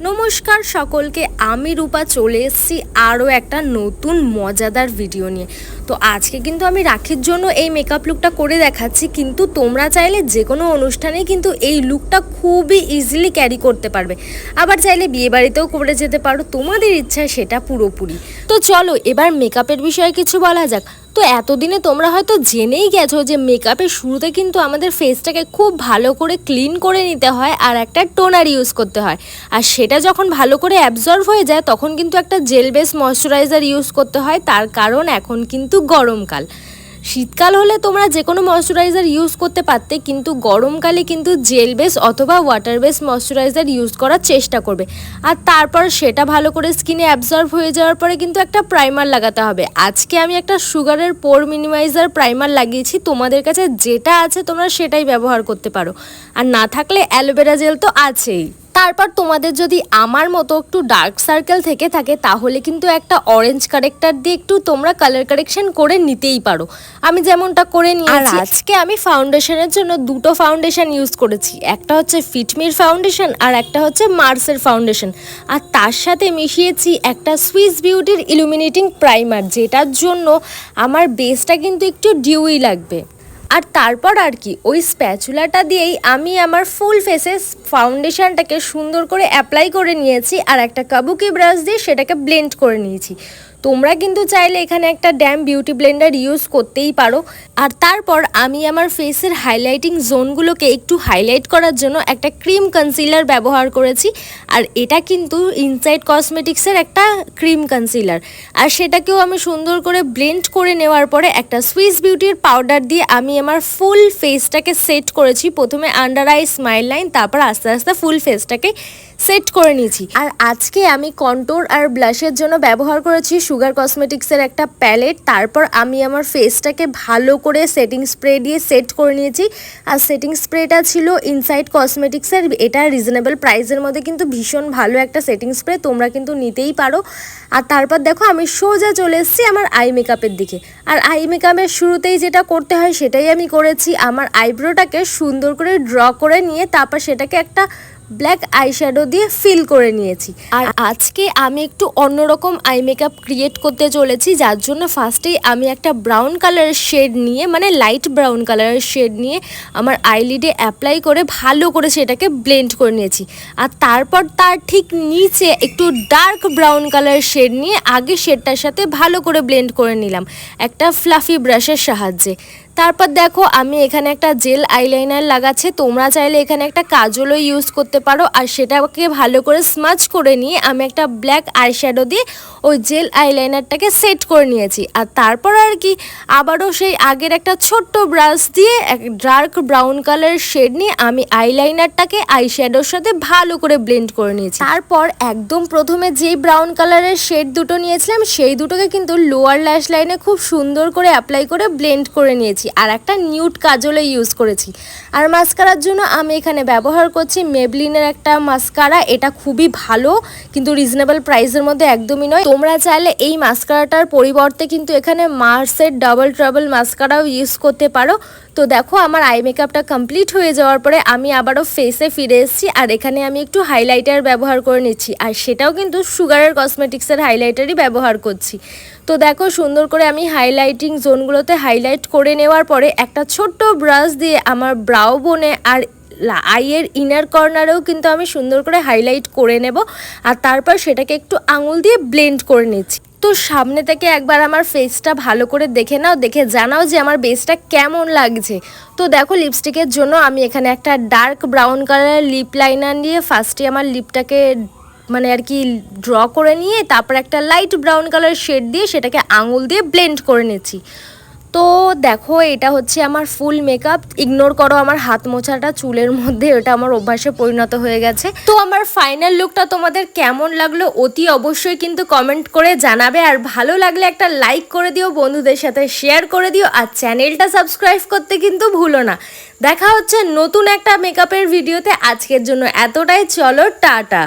নমস্কার সকলকে, আমি রূপা চলে এসেছি আরও একটা নতুন মজাদার ভিডিও নিয়ে। তো আজকে কিন্তু আমি রাখির জন্য এই মেকআপ লুকটা করে দেখাচ্ছি, কিন্তু তোমরা চাইলে যে কোনো অনুষ্ঠানে কিন্তু এই লুকটা খুবই ইজিলি ক্যারি করতে পারবে। আবার চাইলে বিয়েবাড়িতেও করে যেতে পারো, তোমাদের ইচ্ছা সেটা পুরোপুরি। তো চলো এবার মেকআপের বিষয়ে কিছু বলা যাক। তো এতদিনে তোমরা হয়তো জেনেই গেছো যে মেকআপের শুরুতে কিন্তু আমাদের ফেসটাকে খুব ভালো করে ক্লিন করে নিতে হয় আর একটা টোনার ইউজ করতে হয়। আর সেটা যখন ভালো করে অ্যাবজর্ব হয়ে যায় তখন কিন্তু একটা জেল বেস ময়শ্চারাইজার ইউজ করতে হয়, তার কারণ এখন কিন্তু গরমকাল। শীতকাল হলে তোমরা যে কোনো ময়শ্চারাইজার ইউজ করতে পারতে, কিন্তু গরমকালে কিন্তু জেল বেস অথবা ওয়াটার বেস ময়শ্চারাইজার ইউজ করার চেষ্টা করবে। আর তারপর সেটা ভালো করে স্কিনে অ্যাবজর্ব হয়ে যাওয়ার পরে কিন্তু একটা প্রাইমার লাগাতে হবে। আজকে আমি একটা সুগারের পোর মিনিমাইজার প্রাইমার লাগিয়েছি, তোমাদের কাছে যেটা আছে তোমরা সেটাই ব্যবহার করতে পারো, আর না থাকলে অ্যালোভেরা জেল তো আছেই। তারপর তোমাদের যদি আমার মতো একটু ডার্ক সার্কেল থেকে থাকে তাহলে কিন্তু একটা অরেঞ্জ কারেক্টার দিয়ে একটু তোমরা কালার কারেকশন করে নিতেই পারো, আমি যেমনটা করে নিয়েছি। আজকে আমি ফাউন্ডেশনের জন্য দুটো ফাউন্ডেশন ইউজ করেছি, একটা হচ্ছে ফিটমির ফাউন্ডেশন আর একটা হচ্ছে মার্সের ফাউন্ডেশন, আর তার সাথে মিশিয়েছি একটা সুইস বিউটির ইলুমিনেটিং প্রাইমার, যেটার জন্য আমার বেসটা কিন্তু একটু ডিউই লাগবে। আর তারপর আর কি ওই স্প্যাচুলাটা দিয়েই আমি আমার ফুল ফেসে ফাউন্ডেশনটাকে সুন্দর করে অ্যাপ্লাই করে নিয়েছি, আর একটা কাবুকি ব্রাশ দিয়ে সেটাকে ব্লেন্ড করে নিয়েছি। তোমরা কিন্তু চাইলে এখানে একটা ড্যাম বিউটি ব্লেন্ডার ইউজ করতেই পারো। আর তারপর আমি আমার ফেসের হাইলাইটিং জোনগুলোকে একটু হাইলাইট করার জন্য একটা ক্রিম কনসিলার ব্যবহার করেছি, আর এটা কিন্তু ইনসাইড কসমেটিক্সের একটা ক্রিম কনসিলার। আর সেটাকেও আমি সুন্দর করে ব্লেন্ড করে নেওয়ার পরে একটা সুইস বিউটির পাউডার দিয়ে আমি আমার ফুল ফেসটাকে সেট করেছি। প্রথমে আন্ডার আই, স্মাইল লাইন, তারপর আস্তে আস্তে ফুল ফেসটাকে সেট করে নিয়েছি। আর আজকে আমি কন্ট্যুর আর ব্লাশের জন্য ব্যবহার করেছি সুগার কসমেটিক্সের একটা প্যালেট। তারপর আমি আমার ফেসটাকে ভালো করে সেটিং স্প্রে দিয়ে সেট করে নিয়েছি, আর সেটিং স্প্রেটা ছিল ইনসাইড কসমেটিক্সের। এটা রিজনেবল প্রাইসের মধ্যে কিন্তু ভীষণ ভালো একটা সেটিং স্প্রে, তোমরা কিন্তু নিতেই পারো। আর তারপর দেখো আমি সোজা চলে এসেছি আমার আই মেকআপের দিকে। আর আই মেকআপের শুরুতেই যেটা করতে হয় সেটাই আমি করেছি। আমার আইব্রোটাকে সুন্দর করে ড্র করে নিয়ে তারপর সেটাকে একটা ব্ল্যাক আইশ্যাডো দিয়ে ফিল করে নিয়েছি। আর আজকে আমি একটু অন্যরকম আই মেকআপ ক্রিয়েট করতে চলেছি, যার জন্য ফার্স্টেই আমি একটা ব্রাউন কালারের শেড নিয়ে, মানে লাইট ব্রাউন কালারের শেড নিয়ে আমার আইলিডে অ্যাপ্লাই করে ভালো করে সেটাকে ব্লেন্ড করে নিয়েছি। আর তারপর তার ঠিক নিচে একটু ডার্ক ব্রাউন কালারের শেড নিয়ে আগে শেডটার সাথে ভালো করে ব্লেন্ড করে নিলাম একটা ফ্লাফি ব্রাশের সাহায্যে। তারপর দেখো আমি এখানে একটা জেল আইলাইনার লাগাচ্ছি, তোমরা চাইলে এখানে একটা কাজলও ইউজ করতে পারো। আর সেটাকে ভালো করে স্মাচ করে নিয়ে আমি একটা ব্ল্যাক আইশ্যাডো দিয়ে ওই জেল আইলাইনারটাকে সেট করে নিয়েছি। আর তারপর আর কি আবারও সেই আগের একটা ছোট্ট ব্রাশ দিয়ে এক ডার্ক ব্রাউন কালারের শেড নিয়ে আমি আইলাইনারটাকে আইশ্যাডোর সাথে ভালো করে ব্লেন্ড করে নিয়েছি। তারপর একদম প্রথমে যেই ব্রাউন কালারের শেড দুটো নিয়েছিলাম সেই দুটোকে কিন্তু লোয়ার ল্যাশ লাইনে খুব সুন্দর করে অ্যাপ্লাই করে ব্লেন্ড করে নিয়েছি, আর একটা নিউড কাজলও ইউজ করেছি। আর মাস্কারার জন্য আমি এখানে ব্যবহার করছি মেবলিনের একটা মাস্কারা, এটা খুবই ভালো কিন্তু রিজনেবল প্রাইসের মধ্যে একদমই নয়। তোমরা চাইলে এই মাস্কারাটার পরিবর্তে কিন্তু এখানে মার্সের ডাবল ট্রাবল মাস্কারাও ইউজ করতে পারো। তো দেখো আমার আই মেকআপটা কমপ্লিট হয়ে যাওয়ার পরে আমি আবারও ফেসে ফিরে এসেছি, আর এখানে আমি একটু হাইলাইটার ব্যবহার করে নিচ্ছি, আর সেটাও কিন্তু সুগারের কসমেটিক্সের হাইলাইটারই ব্যবহার করছি। তো দেখো সুন্দর করে আমি হাইলাইটিং জোনগুলোতে হাইলাইট করে নেওয়ার পরে একটা ছোট্ট ব্রাশ দিয়ে আমার ব্রাউ বোনে আর আইয়ের ইনার কর্নারেও কিন্তু আমি সুন্দর করে হাইলাইট করে নেব। আর তারপর সেটাকে একটু আঙুল দিয়ে ব্লেন্ড করে নিচ্ছি। তো সামনে থেকে একবার আমার ফেসটা ভালো করে দেখে নাও, দেখে জানাও যে আমার বেসটা কেমন লাগছে। তো দেখো লিপস্টিকের জন্য আমি এখানে একটা ডার্ক ব্রাউন কালারের লিপ লাইনার নিয়ে ফার্স্টে আমার লিপটাকে মানে আর কি ড্র করে নিয়ে তারপর একটা লাইট ব্রাউন কালার শেড দিয়ে সেটাকে আঙুল দিয়ে ব্লেন্ড করে নিচ্ছি। তো দেখো এটা হচ্ছে আমার ফুল মেকআপ। ইগনোর করো আমার হাত মোছাটা চুলের মধ্যে, ওটা আমার অভ্যাসে পরিণত হয়ে গেছে। তো আমার ফাইনাল লুকটা তোমাদের কেমন লাগলো অতি অবশ্যই কিন্তু কমেন্ট করে জানাবে, আর ভালো লাগলে একটা লাইক করে দিও, বন্ধুদের সাথে শেয়ার করে দিও, আর চ্যানেলটা সাবস্ক্রাইব করতে কিন্তু ভুলো না। দেখা হচ্ছে নতুন একটা মেকআপের ভিডিওতে, আজকের জন্য এতটাই, চলো টাটা।